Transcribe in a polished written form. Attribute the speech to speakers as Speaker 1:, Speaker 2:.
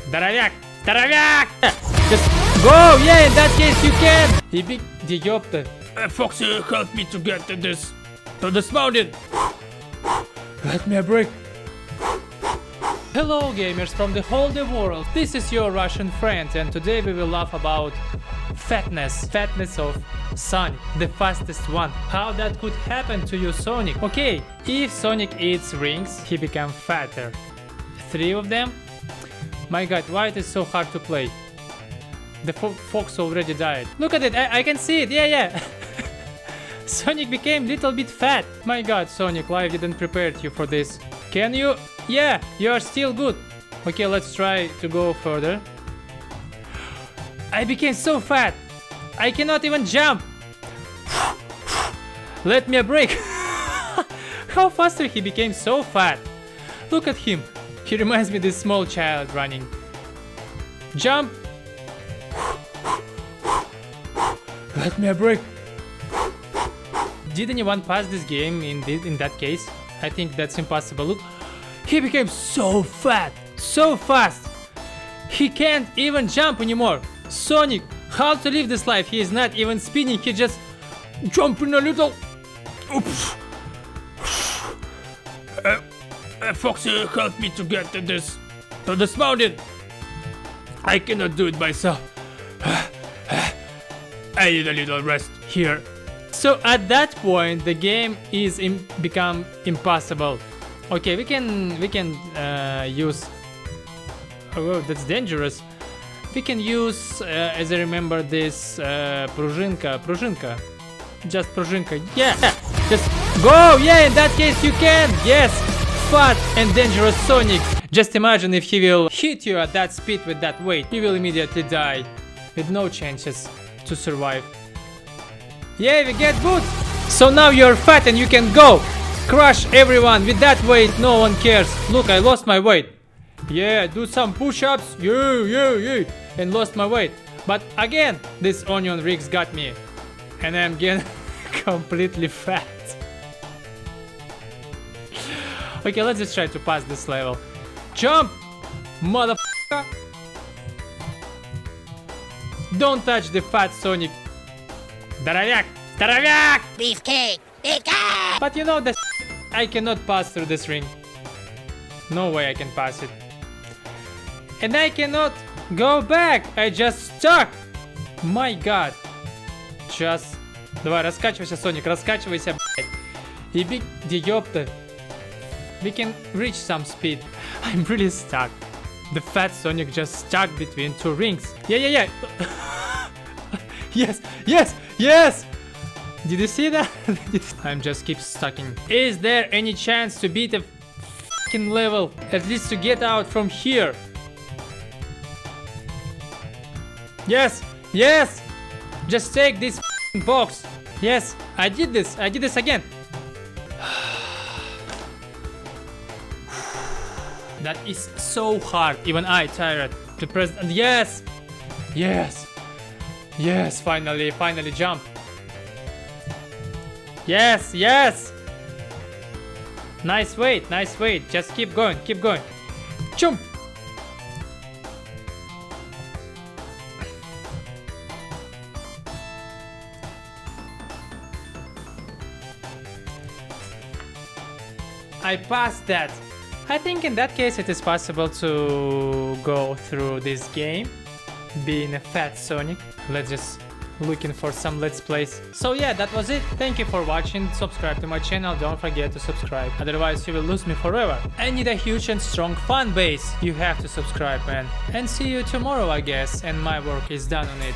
Speaker 1: Здоровяк! Здоровяк! Just go! Yeah, in that case you can! Idiote.
Speaker 2: Foxy, help me to get to this mountain.
Speaker 1: Let me a break. Hello gamers from the whole world, this is your Russian friend and today we will laugh about fatness of Sonic, the fastest one. How that could happen to you, Sonic? Okay, if Sonic eats rings, he becomes fatter. 3 of them? My god, why it is so hard to play? The fox already died. Look at it, I can see it, yeah. Sonic became little bit fat. My god, Sonic, life didn't prepare you for this. Can you? Yeah, you are still good. Okay, let's try to go further. I became so fat. I cannot even jump. Let me a break. How faster he became so fat. Look at him. He reminds me of this small child running. Jump. Let me a break. Did anyone pass this game in that case? I think that's impossible. Look, he became so fat, so fast. He can't even jump anymore. Sonic, how to live this life? He is not even spinning, he just jumping a little. Oops.
Speaker 2: Foxy, help me to get to this mountain. I cannot do it myself. I need a little rest here.
Speaker 1: So at that point the game is become impossible. Okay, we can use. Oh, that's dangerous. We can use, as I remember, this пружинка. Just пружинка. Yeah, just go. Yeah, in that case you can. Yes, fat and dangerous Sonic. Just imagine if he will hit you at that speed with that weight, you will immediately die with no chances to survive. Yeah, we get boots. So now you're fat and you can go crush everyone with that weight. No one cares. Look, I lost my weight. Yeah, do some push-ups. Yeah, and lost my weight. But again, this onion rigs got me, and I'm getting completely fat. Okay, let's just try to pass this level. Jump, motherfucker! Don't touch the fat Sonic. Здоровяк! Здоровяк!
Speaker 3: Beefcake! Beefcake!
Speaker 1: But you know that I cannot pass through this ring. No way I can pass it. And I cannot go back. I just stuck. My god. Just... Давай, раскачивайся, Соник, раскачивайся, блядь. Идиоты. We can reach some speed. I'm really stuck. The fat Sonic just stuck between 2 rings. Yeah. Yes! Did you see that? I'm just keep stucking. Is there any chance to beat a fucking level? At least to get out from here. Yes! Just take this box. Yes, I did this again. That is so hard. Even I tired to press. Yes, finally jump. Yes. Nice weight. Just keep going. Jump. I passed that. I think in that case it is possible to go through this game being a fat Sonic. Let's just looking for some let's plays. So yeah, that was it. Thank you for watching. Subscribe to my channel, don't forget to subscribe, otherwise you will lose me forever. I need a huge and strong fan base. You have to subscribe, man. And see you tomorrow, I guess, and my work is done on it.